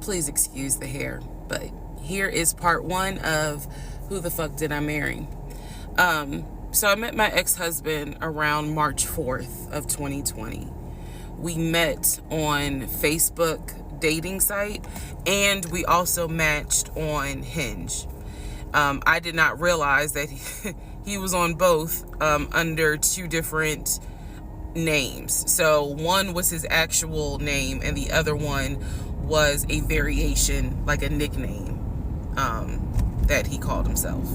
Please excuse the hair, but here is part one of Who the Fuck Did I Marry? So I met my ex-husband around March 4th of 2020. We met on Facebook dating site, and we also matched on Hinge. I did not realize that he was on both under two different names. So one was his actual name, and the other one was a variation, like a nickname that he called himself.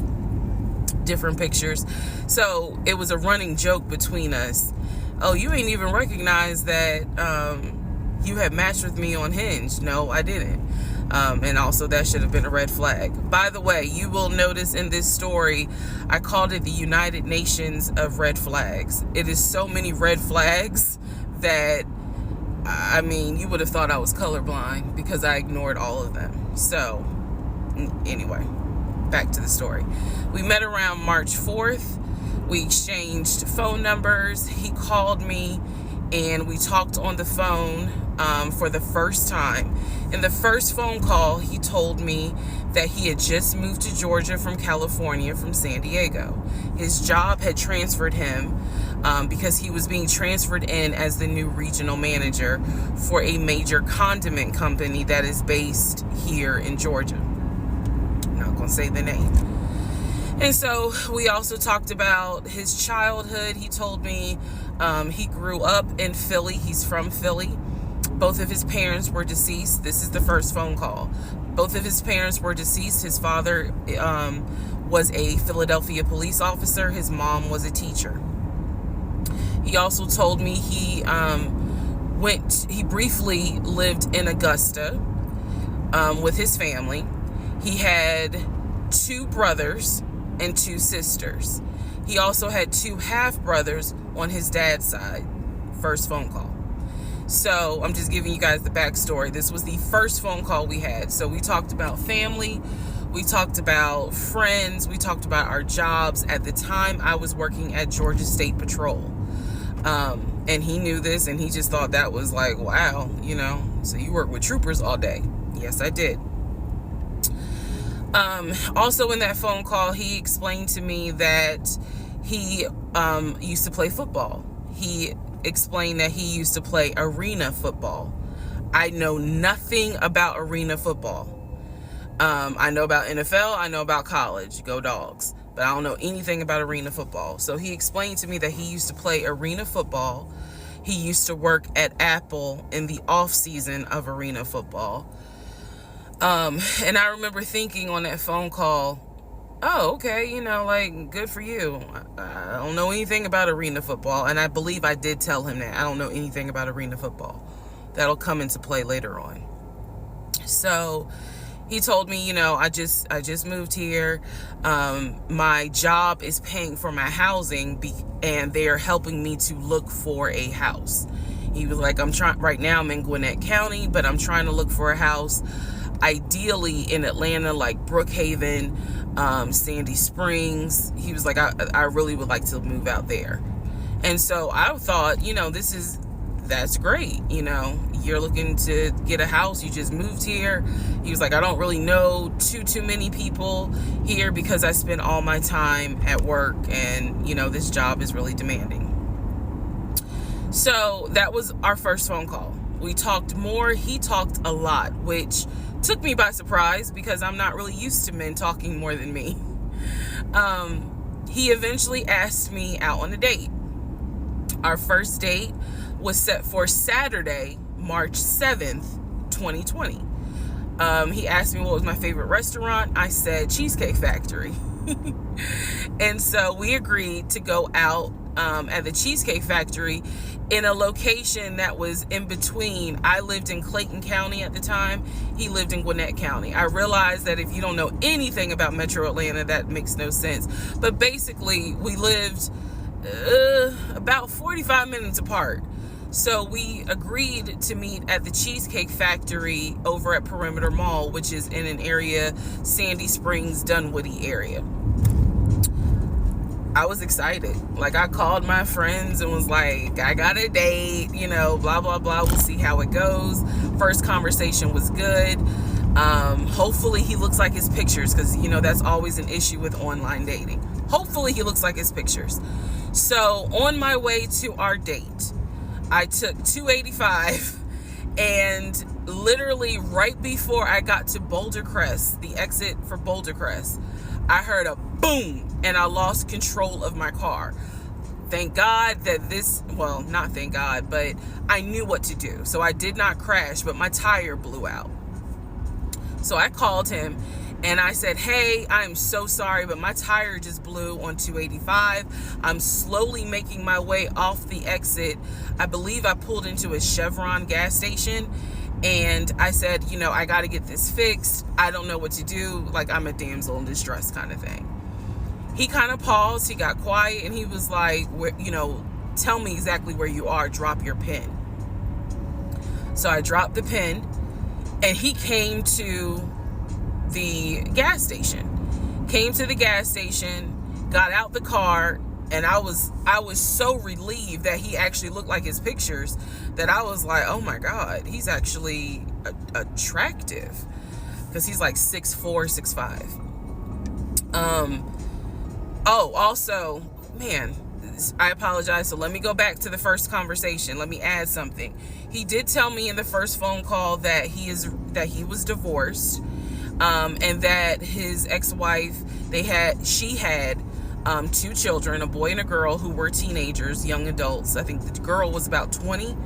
Different pictures. So it was a running joke between us. Oh, you ain't even recognize that you had matched with me on Hinge. No, I didn't. And also that should have been a red flag. By the way, you will notice in this story, I called it the United Nations of red flags. It is so many red flags that, I mean, you would have thought I was colorblind because I ignored all of them. So anyway, back to the story. We met around March 4th. We exchanged phone numbers. He called me and we talked on the phone for the first time. In the first phone call, he told me that he had just moved to Georgia from California, from San Diego. His job had transferred him because he was being transferred in as the new regional manager for a major condiment company that is based here in Georgia. I'm not going to say the name. And so we also talked about his childhood. He told me he grew up in Philly. He's from Philly. Both of his parents were deceased. This is the first phone call. Both of his parents were deceased. His father was a Philadelphia police officer. His mom was a teacher. He also told me he briefly lived in Augusta with his family. He had 2 brothers and 2 sisters. He also had 2 half-brothers on his dad's side. First phone call. So I'm just giving you guys the backstory. This was the first phone call we had. So we talked about family. We talked about friends. We talked about our jobs. At the time, I was working at Georgia State Patrol. And he knew this, and he just thought that was like, wow, so you work with troopers all day. Yes, I did. Also in that phone call, he explained to me that he used to play football. He explained that he used to play arena football. I know nothing about arena football. I know about NFL. I know about college. Go Dogs. But I don't know anything about arena football. So he explained to me that he used to play arena football. He used to work at Apple in the off season of arena football. And I remember thinking on that phone call, oh, okay, good for you. I don't know anything about arena football. And I believe I did tell him that. I don't know anything about arena football. That'll come into play later on. So he told me, I just moved here. My job is paying for my housing and they're helping me to look for a house. He was like, right now I'm in Gwinnett County, but I'm trying to look for a house ideally in Atlanta, like Brookhaven, Sandy Springs. He was like, I really would like to move out there. And so I thought, that's great. You're looking to get a house. You just moved here. He was like, I don't really know too many people here because I spend all my time at work and, this job is really demanding. So that was our first phone call. We talked more. He talked a lot, which took me by surprise because I'm not really used to men talking more than me. He eventually asked me out on a date. Our first date was set for Saturday, March 7th, 2020. He asked me what was my favorite restaurant. I said Cheesecake Factory. And so we agreed to go out at the Cheesecake Factory in a location that was in between. I lived in Clayton County at the time. He lived in Gwinnett County. I realized that if you don't know anything about Metro Atlanta, that makes no sense. But basically, we lived about 45 minutes apart. So we agreed to meet at the Cheesecake Factory over at Perimeter Mall, which is in an area, Sandy Springs, Dunwoody area. I was excited. Like, I called my friends and was like, I got a date, you know, blah, blah, blah. We'll see how it goes. First conversation was good. Hopefully he looks like his pictures, because, you know, that's always an issue with online dating. Hopefully he looks like his pictures. So on my way to our date, I took 285, and literally right before I got to Boulder Crest, the exit for Boulder Crest, I heard a boom, and I lost control of my car. Thank God that well, not thank God, but I knew what to do. So I did not crash, but my tire blew out. So I called him and I said, hey, I'm so sorry, but my tire just blew on 285. I'm slowly making my way off the exit. I believe I pulled into a Chevron gas station. And I said, you know, I got to get this fixed. I don't know what to do. Like, I'm a damsel in distress kind of thing. He kind of paused. He got quiet, and he was like, you know, tell me exactly where you are. Drop your pin. So I dropped the pin, and he came to the gas station. Came to the gas station, got out the car, and I was so relieved that he actually looked like his pictures, that I was like, oh my God, he's actually attractive, because he's like 6'4", 6'5". Oh, also, man, I apologize. So let me go back to the first conversation. Let me add something. He did tell me in the first phone call that he was divorced, and that his ex-wife, she had 2 children, a boy and a girl, who were teenagers, young adults. I think the girl was about 20.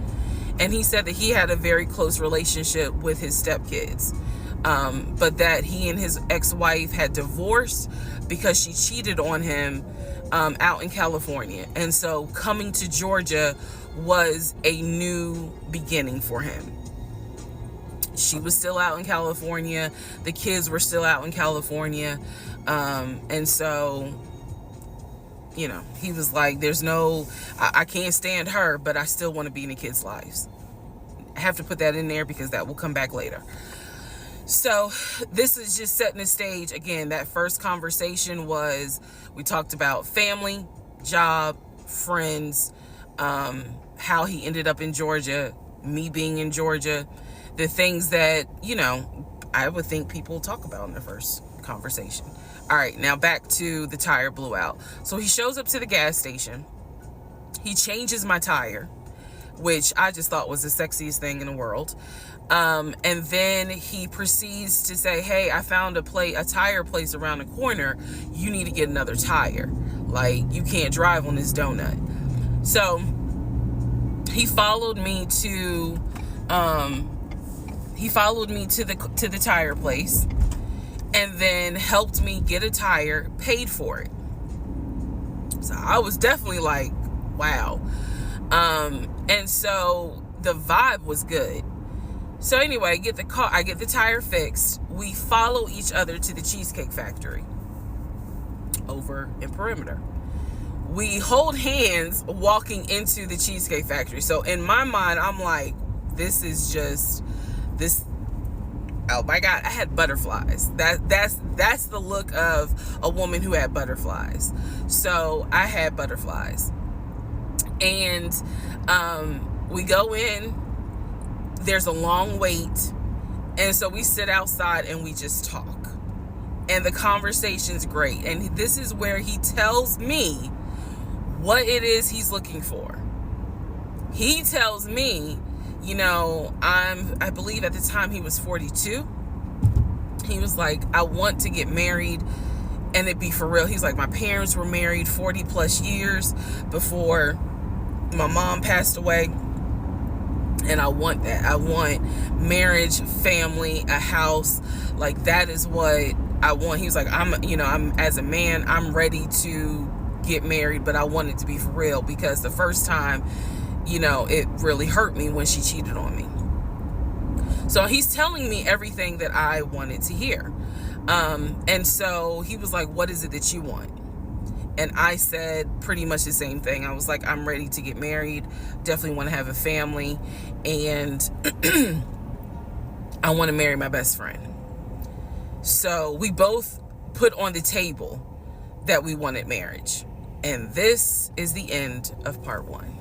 And he said that he had a very close relationship with his stepkids. But that he and his ex-wife had divorced because she cheated on him out in California. And so coming to Georgia was a new beginning for him. She was still out in California. The kids were still out in California. And so, you know, he was like, I can't stand her, but I still want to be in the kids' lives. I have to put that in there because that will come back later. So this is just setting the stage. Again, that first conversation we talked about family, job, friends, how he ended up in Georgia, me being in Georgia, the things that, you know, I would think people talk about in the first conversation. All right, now back to the tire blew out. So he shows up to the gas station. He changes my tire, which I just thought was the sexiest thing in the world. And then he proceeds to say, hey, I found a tire place around the corner. You need to get another tire. Like, you can't drive on this donut. So he followed me to the tire place, and then helped me get a tire, paid for it. So I was definitely like, wow. And so the vibe was good. So anyway, I get the tire fixed. We follow each other to the Cheesecake Factory over in Perimeter. We hold hands walking into the Cheesecake Factory. So in my mind, I'm like, this. Oh my God, I had butterflies. That's the look of a woman who had butterflies. So I had butterflies. And we go in, there's a long wait. And so we sit outside and we just talk. And the conversation's great. And this is where he tells me what it is he's looking for. He tells me, you know, I believe at the time he was 42. He was like, I want to get married and it be for real. He's like, my parents were married 40 plus years before my mom passed away. And I want that. I want marriage, family, a house. Like, that is what I want. He was like, I'm as a man, I'm ready to get married, but I want it to be for real, because the first time, you know, it really hurt me when she cheated on me. So he's telling me everything that I wanted to hear. And so he was like, what is it that you want? And I said pretty much the same thing. I was like, I'm ready to get married. Definitely want to have a family. And I want to marry my best friend. So we both put on the table that we wanted marriage. And this is the end of part 1.